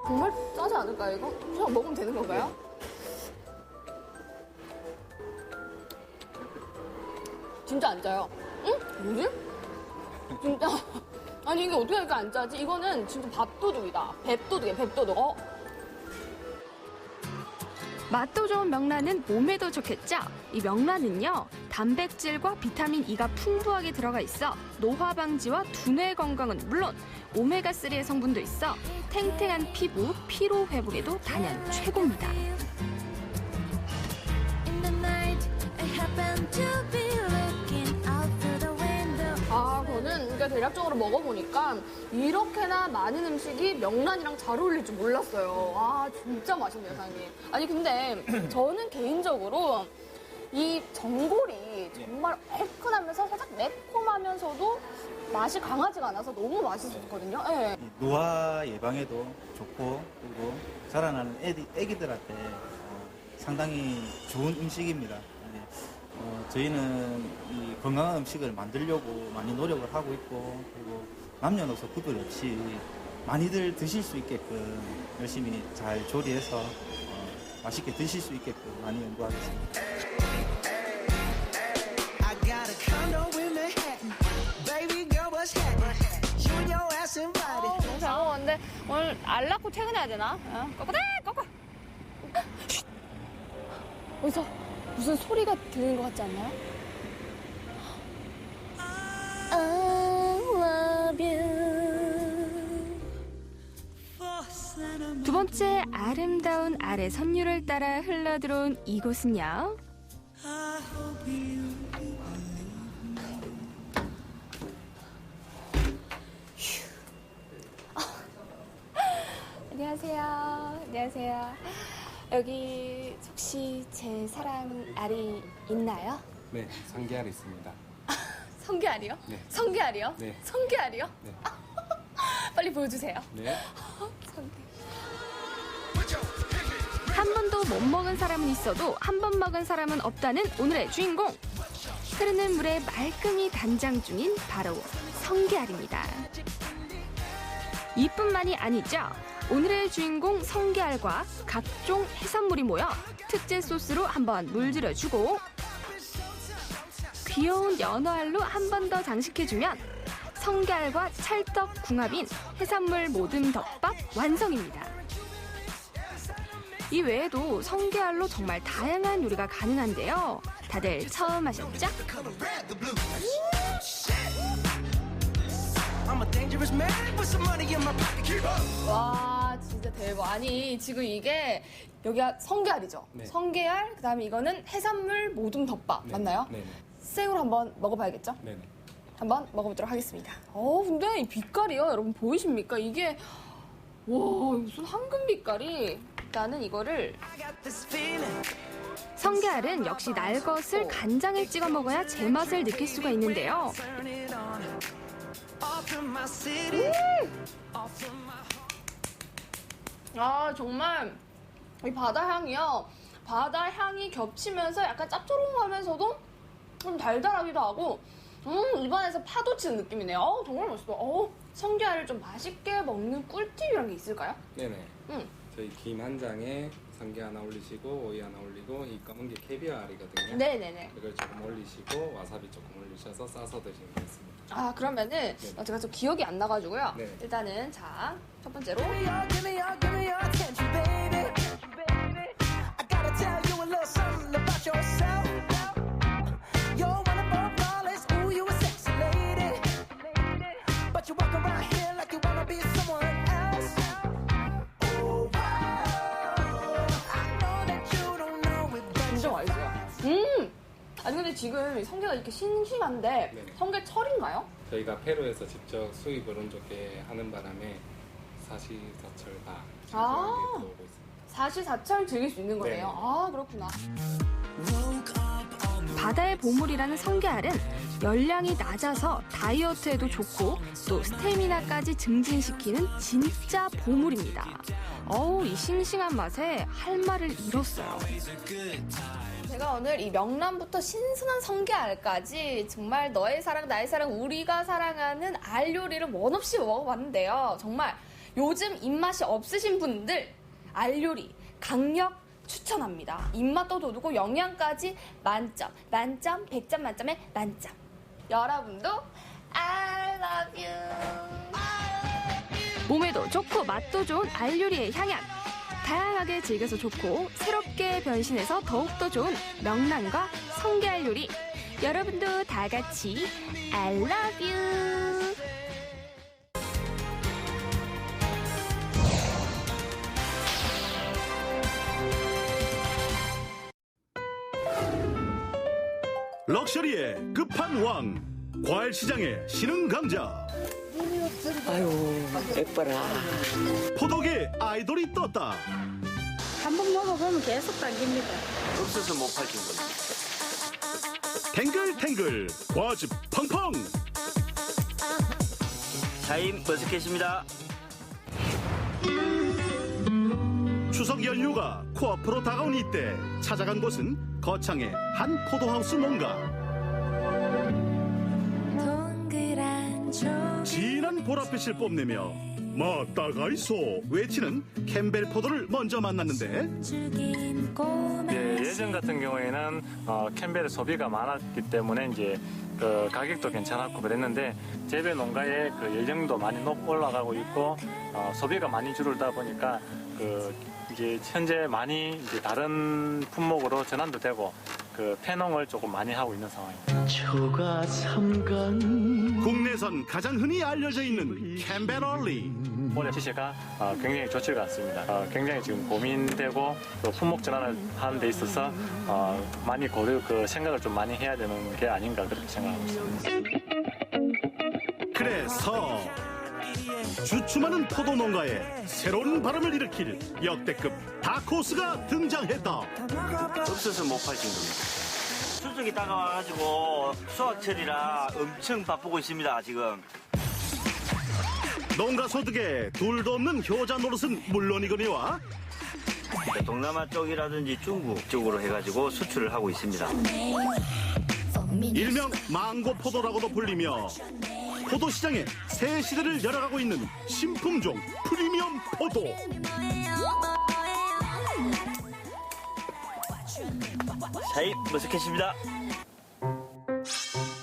정말 짜지 않을까요, 이거? 그냥 먹으면 되는 건가요? 진짜 안 짜요. 응? 뭐지? 진짜. 아니, 이게 어떻게 이렇게 안 짜지? 이거는 진짜 밥도둑이다. 밥도둑이야, 밥도둑. 맛도 좋은 명란은 몸에도 좋겠죠? 이 명란은요, 단백질과 비타민 E가 풍부하게 들어가 있어 노화 방지와 두뇌 건강은 물론 오메가3의 성분도 있어 탱탱한 피부, 피로 회복에도 단연 최고입니다. 저는 그러니까 대략적으로 먹어보니까 이렇게나 많은 음식이 명란이랑 잘 어울릴 줄 몰랐어요. 진짜 맛있네요, 사장님. 아니, 근데 저는 개인적으로 이 전골이 정말 얼큰하면서 살짝 매콤하면서도 맛이 강하지가 않아서 너무 맛있었거든요. 네. 노화 예방에도 좋고 그리고 자라나는 애기들한테 상당히 좋은 음식입니다. 저희는 이 건강한 음식을 만들려고 많이 노력을 하고 있고 그리고 남녀노소 구별 없이 많이들 드실 수 있게끔 열심히 잘 조리해서 맛있게 드실 수 있게끔 많이 연구하겠습니다. 오늘 알 낳고 퇴근해야 되나? 꼬꼬. 어디서 무슨 소리가 들리는 것 같지 않나요? I love you. 두 번째 아름다운 알의 선율을 따라 흘러들어온 이곳은요. 안녕하세요. 여기 혹시 제 사랑 알이 있나요? 네, 성게알 있습니다. 성게알이요? 네. 성게알이요? 네. 성게알이요? 네. 빨리 보여주세요. 네. 한 번도 못 먹은 사람은 있어도 한 번 먹은 사람은 없다는 오늘의 주인공. 흐르는 물에 말끔히 단장 중인 바로 성게알입니다. 이뿐만이 아니죠. 오늘의 주인공 성게알과 각종 해산물이 모여 특제 소스로 한번 물들여주고 귀여운 연어알로 한 번 더 장식해주면 성게알과 찰떡 궁합인 해산물 모듬 덮밥 완성입니다. 이 외에도 성게알로 정말 다양한 요리가 가능한데요. 다들 처음 하셨죠? 와 진짜 대박. 아니 지금 이게 여기가 성게알이죠? 네. 성게알 그다음에 이거는 해산물 모둠 덮밥 맞나요? 네네. 생으로 한번 먹어봐야겠죠? 네네. 한번 먹어보도록 하겠습니다. 근데 이 빛깔이요 여러분 보이십니까? 이게 와 무슨 황금 빛깔이. 나는 이거를 성게알은 역시 날 것을 간장에 찍어 먹어야 제맛을 느낄 수가 있는데요. 아 정말 이 바다 향이요. 바다 향이 겹치면서 약간 짭조름하면서도 좀 달달하기도 하고 입안에서 파도 치는 느낌이네요. 정말 맛있어. 성게알을 좀 맛있게 먹는 꿀팁이란 게 있을까요? 네네. 저희 김 한 장에 성게 하나 올리시고 오이 하나 올리고 이 검은 게 캐비어 알이거든요. 네네네. 이걸 조금 올리시고 와사비 조금 올리셔서 싸서 드시면 되겠습니다. 아 그러면은 제가 좀 기억이 안 나가지고요. 네. 일단은 자 첫 번째로 진짜 맛있어요. 아니 근데 지금 성게가 이렇게 싱싱한데 네네. 성게철인가요? 저희가 페루에서 직접 수입을 온 좋게 하는 바람에 사시사철 다 신선하게 들어오고 있습니다. 사시사철 즐길 수 있는 거네요. 네. 아 그렇구나. 바다의 보물이라는 성게알은 열량이 낮아서 다이어트에도 좋고 또 스태미나까지 증진시키는 진짜 보물입니다. 이 싱싱한 맛에 할 말을 잃었어요. 제가 오늘 이 명란부터 신선한 성게알까지 정말 너의 사랑 나의 사랑 우리가 사랑하는 알 요리를 원 없이 먹어봤는데요. 정말 요즘 입맛이 없으신 분들 알 요리 강력 추천합니다. 입맛도 돋우고 영양까지 만점, 100점 만점에 만점. 여러분도 I love you. 몸에도 좋고 맛도 좋은 알 요리의 향연. 다양하게 즐겨서 좋고 새롭게 변신해서 더욱더 좋은 명란과 성게알 요리. 여러분도 다 같이 I love you. 럭셔리의 급한 왕, 과일 시장의 신흥 강자. 아유, 예뻐라. 포도계 아이돌이 떴다. 한번 먹어보면 계속 당깁니다. 없어서 못 팔린 겁니다. 탱글탱글 과즙 펑펑. 샤인 버스켓입니다. 추석 연휴가 코앞으로 다가온 이때 찾아간 곳은 거창의 한 포도하우스 농가. 진한 보랏빛을 뽐내며 맞다가 있어 외치는 캠벨 포도를 먼저 만났는데 예전 같은 경우에는 캠벨의 소비가 많았기 때문에 이제 그 가격도 괜찮았고 그랬는데 재배 농가의 그 연령도 많이 올라가고 있고 소비가 많이 줄다 보니까 그 이제 현재 많이 이제 다른 품목으로 전환도 되고 그 폐농을 조금 많이 하고 있는 상황입니다. 초가 삼간 국내선 가장 흔히 알려져 있는 캠벨 얼리 올해 시세가 굉장히 좋지가 않습니다. 굉장히 지금 고민되고 또 품목 전환을 하는 데 있어서 많이 그 생각을 좀 많이 해야 되는 게 아닌가 그렇게 생각하고 있습니다. 그래서 주춤하는 포도 농가에 새로운 바람을 일으킬 역대급 다크호스가 등장했다. 없어서 못 팔 정도입니다. 수석이 다가와가지고 수확철이라 엄청 바쁘고 있습니다, 지금. 농가 소득에 둘도 없는 효자 노릇은 물론이거니와 동남아 쪽이라든지 중국 쪽으로 해가지고 수출을 하고 있습니다. 일명 망고 포도라고도 불리며 포도 시장에 새 시대를 열어가고 있는 신품종 프리미엄 포도. 사이 머스켓입니다.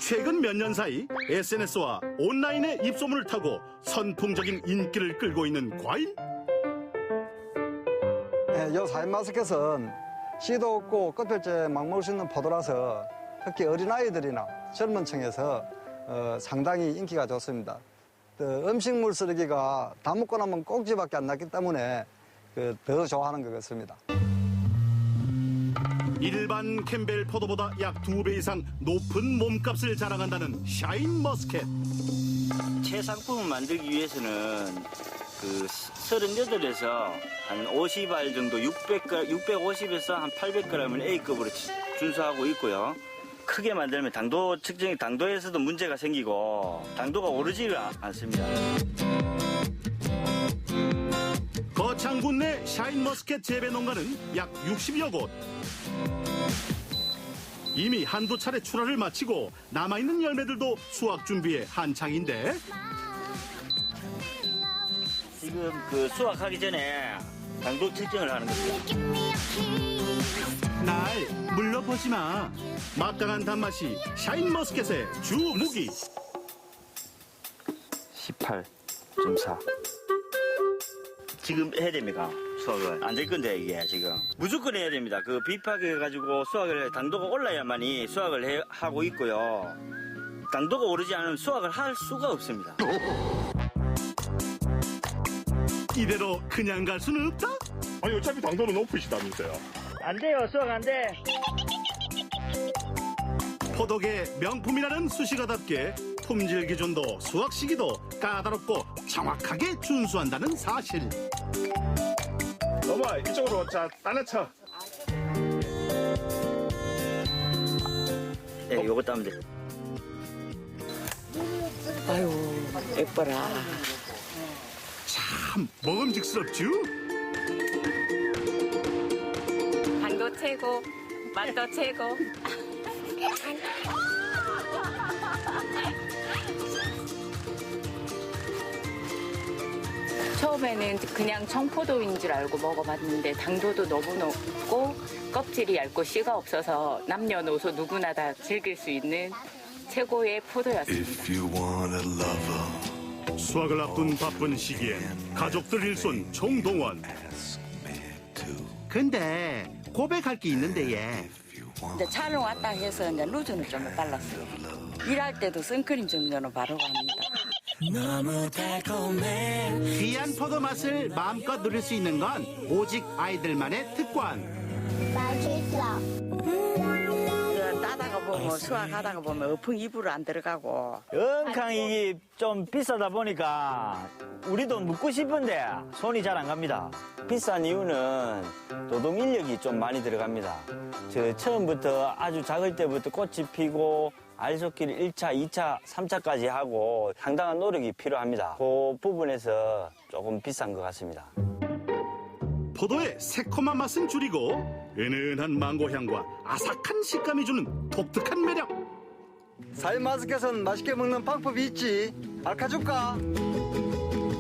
최근 몇 년 사이 SNS와 온라인의 입소문을 타고 선풍적인 인기를 끌고 있는 과일? 네, 이 샤인머스켓은 씨도 없고 끝별째 막 먹을 수 있는 포도라서 특히 어린아이들이나 젊은 층에서 상당히 인기가 좋습니다. 음식물 쓰레기가 다 먹고 나면 꼭지밖에 안 났기 때문에 더 좋아하는 것 같습니다. 일반 캠벨 포도보다 약 2배 이상 높은 몸값을 자랑한다는 샤인머스켓. 최상품을 만들기 위해서는 그 38에서 한 50알 정도 650에서 한 800g을 A급으로 준수하고 있고요. 크게 만들면 당도에서도 문제가 생기고 당도가 오르지가 않습니다. 거창군 내 샤인머스켓 재배 농가는 약 60여 곳. 이미 한두 차례 출하를 마치고 남아있는 열매들도 수확 준비에 한창인데 지금 그 수확하기 전에 당도 측정을 하는 겁니다. 날 물러보지 마. 막강한 단맛이 샤인머스켓의 주 무기. 18.4. 지금 해야 됩니까? 수확을. 안 될 건데, 이게 지금. 무조건 해야 됩니다. 그 비파게 해가지고 수확을 해. 당도가 올라야만이 수확을 하고 있고요. 당도가 오르지 않으면 수확을 할 수가 없습니다. 이대로 그냥 갈 수는 없다? 아니, 어차피 당도는 높으시다면서요. 안 돼요, 수확 안 돼. 포도계 명품이라는 수식어답게 품질 기준도 수확 시기도 까다롭고 정확하게 준수한다는 사실. 엄마, 이쪽으로 자, 딴 애 쳐. 네, 요거 따면 돼. 아유, 예뻐라. 참 먹음직스럽죠? 당도 최고, 맛도 최고. 처음에는 그냥 청포도인 줄 알고 먹어봤는데 당도도 너무 높고 껍질이 얇고 씨가 없어서 남녀노소 누구나 다 즐길 수 있는 최고의 포도였습니다. 수확을 앞둔 바쁜 시기엔 가족들 일손 총동원. 근데 고백할 게 있는데 얘. 이제 촬영 왔다 해서 이제 루즈는 좀 빨랐어요. 일할 때도 선크림 정도는 바르고 합니다. 너무 달콤해. 귀한 포도 맛을 마음껏 누릴 수 있는 건 오직 아이들만의 특권. 맛있어. 따다가 보면 수확하다가 보면 어풍 입으로 안 들어가고. 영캉 이게 좀 비싸다 보니까 우리도 묻고 싶은데 손이 잘 안 갑니다. 비싼 이유는 노동 인력이 좀 많이 들어갑니다. 처음부터 아주 작을 때부터 꽃이 피고 알속기를 1차, 2차, 3차까지 하고 상당한 노력이 필요합니다. 그 부분에서 조금 비싼 것 같습니다. 포도의 새콤한 맛은 줄이고 은은한 망고 향과 아삭한 식감이 주는 독특한 매력. 샤인머스켓은 맛있게 먹는 방법이 있지. 알려줄까?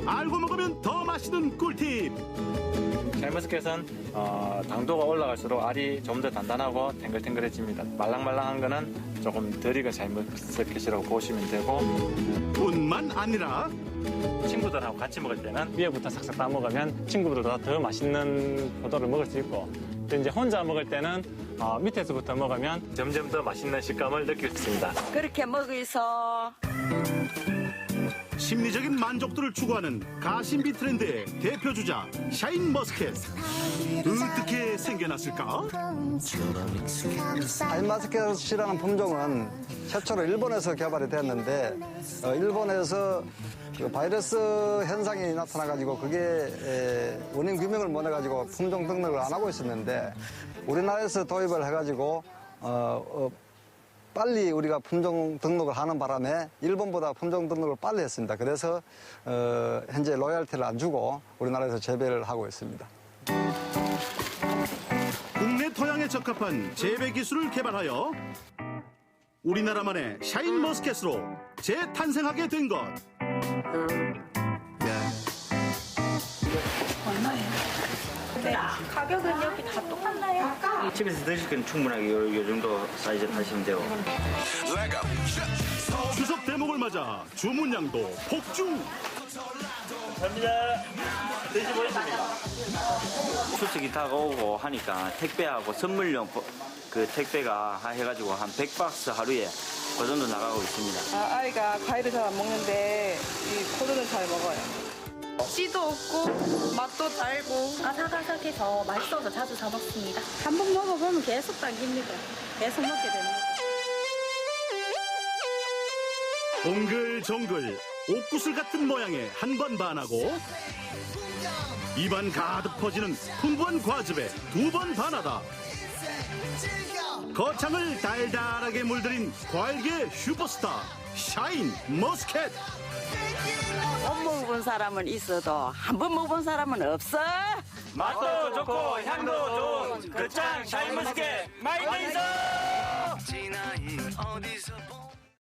알고 먹으면 더 맛있는 꿀팁. 샤인머스켓은 당도가 올라갈수록 알이 좀 더 단단하고 탱글탱글해집니다. 말랑말랑한 거는 조금 덜 익은 샤인머스켓이라고 보시면 되고, 뿐만 아니라 친구들하고 같이 먹을 때는 위에부터 싹싹 따먹으면 친구들보다 더 맛있는 포도를 먹을 수 있고, 또 이제 혼자 먹을 때는 밑에서부터 먹으면 점점 더 맛있는 식감을 느낄 수 있습니다. 그렇게 먹어서 심리적인 만족도를 추구하는 가심비 트렌드의 대표주자 샤인머스켓. 어떻게 생겨났을까? 샤인머스켓이라는 품종은 최초로 일본에서 개발이 됐는데 일본에서 바이러스 현상이 나타나가지고 그게 원인 규명을 못해가지고 품종 등록을 안 하고 있었는데 우리나라에서 도입을 해가지고 빨리 우리가 품종 등록을 하는 바람에 일본보다 품종 등록을 빨리 했습니다. 그래서 현재 로열티를 안 주고 우리나라에서 재배를 하고 있습니다. 국내 토양에 적합한 재배 기술을 개발하여 우리나라만의 샤인머스켓으로 재탄생하게 된 것. 가격은 여기 다 똑같나요? 집에서 드실 건 충분하게 요 정도 사이즈 하시면 되고. 추석 대목을 맞아 주문량도 폭증. 감사합니다. 드셔보셨습니까? 추석이 다가오고 하니까 택배하고 선물용 그 택배가 해가지고 한 100박스 하루에 그 정도 나가고 있습니다. 아이가 과일을 잘 안 먹는데 이 포도는 잘 먹어요. 씨도 없고 맛도 달고 아삭아삭해서 맛있어서 자주 사 먹습니다. 한번 먹어보면 계속 당깁니다. 계속 먹게 됩니다. 옹글종글 옥구슬 같은 모양에 한 번 반하고 입안 가득 퍼지는 풍부한 과즙에 두 번 반하다. 거창을 달달하게 물들인 과일계 슈퍼스타 샤인머스켓. 못 먹어본 사람은 있어도 한 번 먹어본 사람은 없어. 맛도 좋고 향도 좋은 거창 샤인머스켓 많이 있어.